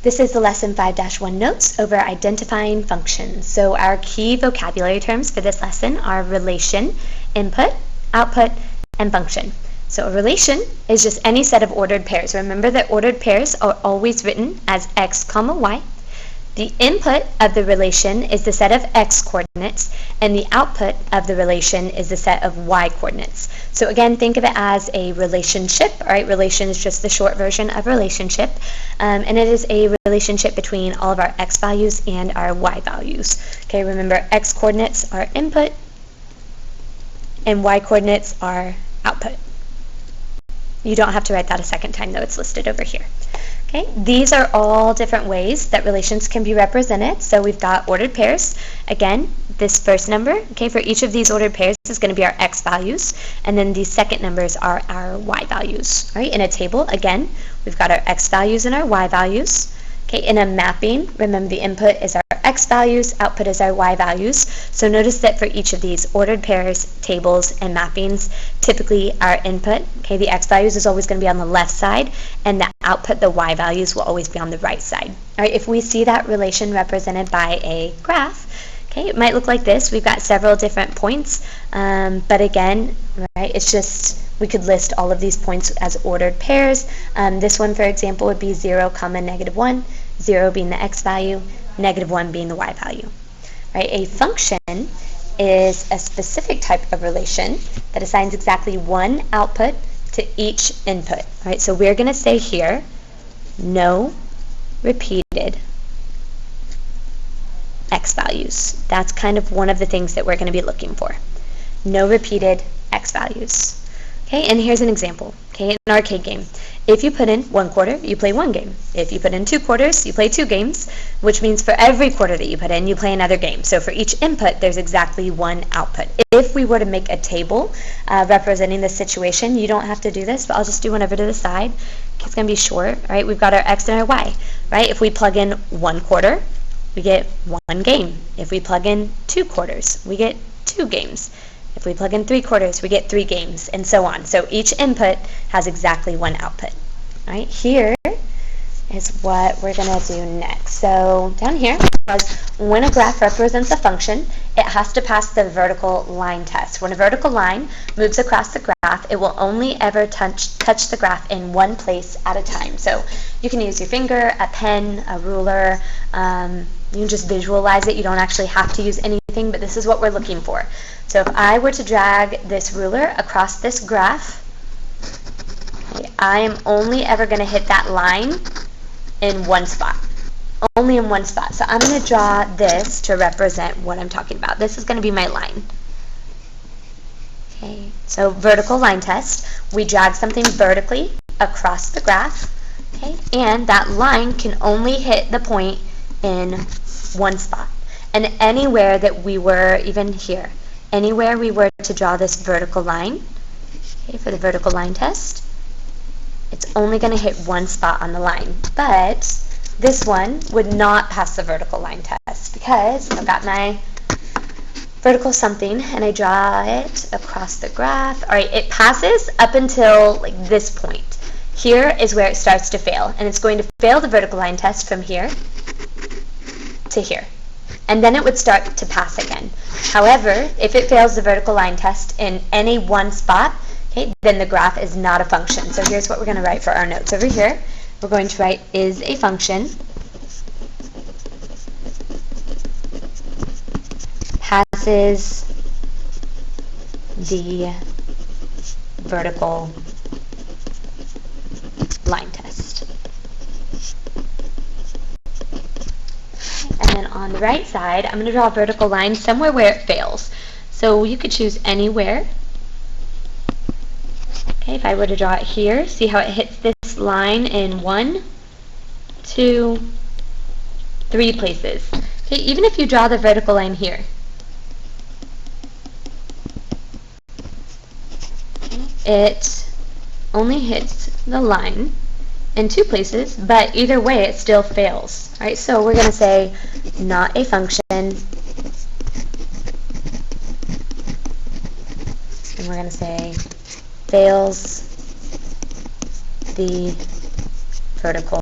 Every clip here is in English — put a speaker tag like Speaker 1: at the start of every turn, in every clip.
Speaker 1: This is the Lesson 5-1 notes over identifying functions. So our key vocabulary terms for this lesson are relation, input, output, and function. So a relation is just any set of ordered pairs. Remember that ordered pairs are always written as x comma y. The input of the relation is the set of x coordinates, and the output of the relation is the set of y coordinates. So again, think of it as a relationship. All right, relation is just the short version of relationship, and it is a relationship between all of our x values and our y values. Okay, remember x coordinates are input, and y coordinates are output. You don't have to write that a second time, though. It's listed over here. Okay, these are all different ways that relations can be represented. So we've got ordered pairs. Again, this first number, okay, for each of these ordered pairs is going to be our x values, and then these second numbers are our y values. All right, in a table, again, we've got our x values and our y values. Okay, in a mapping, remember the input is our x values, output is our y values. So notice that for each of these ordered pairs, tables, and mappings, typically our input, okay, the x values is always going to be on the left side, and the output, the y values, will always be on the right side. All right, if we see that relation represented by a graph, okay, it might look like this. We've got several different points, but again, right, it's just, we could list all of these points as ordered pairs. This one, for example, would be 0, -1, 0 being the x value, -1 being the y value. Right? A function is a specific type of relation that assigns exactly one output to each input. Right? So we're going to say here, no repeated x values. That's kind of one of the things that we're going to be looking for. No repeated x values. Okay, and here's an example. Okay, an arcade game. If you put in 1 quarter, you play 1 game. If you put in 2 quarters, you play 2 games, which means for every quarter that you put in, you play another game. So for each input, there's exactly one output. If we were to make a table representing the situation, you don't have to do this, but I'll just do one over to the side. It's going to be short, right? We've got our x and our y, right? If we plug in 1 quarter, we get 1 game. If we plug in 2 quarters, we get 2 games. If we plug in 3 quarters, we get 3 games, and so on. So each input has exactly one output. All right, here is what we're going to do next. So down here, when a graph represents a function, it has to pass the vertical line test. When a vertical line moves across the graph, it will only ever touch the graph in one place at a time. So you can use your finger, a pen, a ruler. You can just visualize it. You don't actually have to use anything, but this is what we're looking for. So if I were to drag this ruler across this graph, okay, I am only ever going to hit that line in one spot. Only in one spot. So I'm going to draw this to represent what I'm talking about. This is going to be my line. Okay, so vertical line test. We drag something vertically across the graph, okay, and that line can only hit the point in one spot. And anywhere that we were, even here, anywhere we were to draw this vertical line, okay, for the vertical line test, it's only going to hit one spot on the line. But this one would not pass the vertical line test because I've got my vertical something and I draw it across the graph. All right, it passes up until like this point. Here is where it starts to fail, and it's going to fail the vertical line test from here to here. And then it would start to pass again. However, if it fails the vertical line test in any one spot, okay, then the graph is not a function. So here's what we're going to write for our notes. Over here, we're going to write is a function passes the vertical line test. And then on the right side, I'm going to draw a vertical line somewhere where it fails. So you could choose anywhere. Okay, if I were to draw it here, see how it hits this line in 1, 2, 3 places. Okay, even if you draw the vertical line here, it only hits the line in 2 places, but either way it still fails. All right, so we're going to say not a function, and we're going to say fails the vertical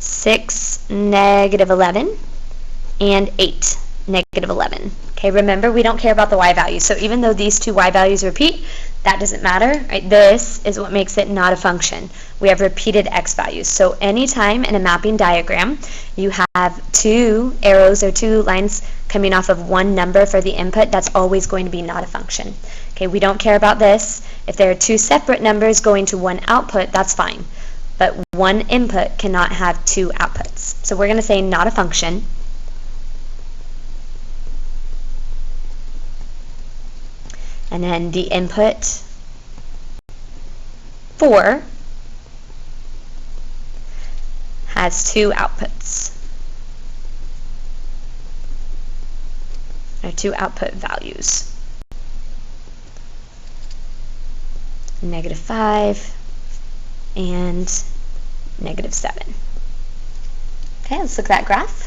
Speaker 1: 6, negative 11, and 8, negative 11. Okay, remember we don't care about the y values, so even though these two y values repeat, that doesn't matter, right? This is what makes it not a function. We have repeated x values. So anytime in a mapping diagram you have two arrows or two lines coming off of one number for the input, that's always going to be not a function. Okay, we don't care about this. If there are two separate numbers going to one output, that's fine. But one input cannot have two outputs. So we're going to say not a function. And then the input 4 has two outputs, or two output values. Negative 5 and negative 7. Okay, let's look at that graph.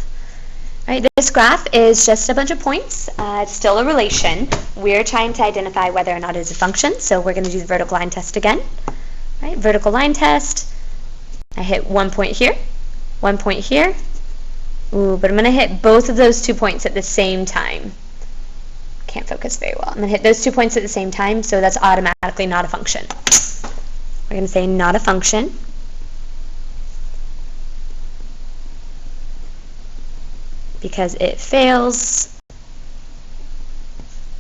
Speaker 1: All right, this graph is just a bunch of points. It's still a relation. We're trying to identify whether or not it's a function, so we're going to do the vertical line test again. All right, vertical line test. I hit 1 point here, 1 point here. Ooh, but I'm going to hit both of those 2 points at the same time. Can't focus very well. I'm going to hit those 2 points at the same time, so that's automatically not a function. We're going to say not a function. Because it fails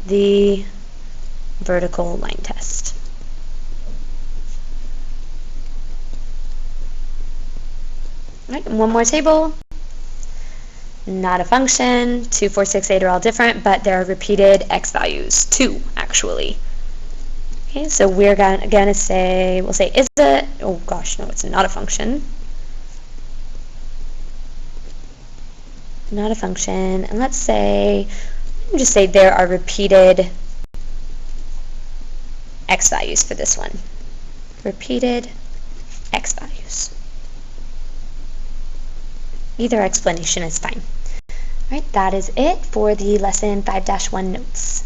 Speaker 1: the vertical line test. All right, one more table. Not a function. 2, 4, 6, 8 are all different, but there are repeated x values. 2, actually. Okay, so we're going to say, we'll say, is it, oh gosh, no, it's not a function. Not a function, and let's say, just say there are repeated x values for this one. Repeated x values. Either explanation is fine. All right, that is it for the lesson 5-1 notes.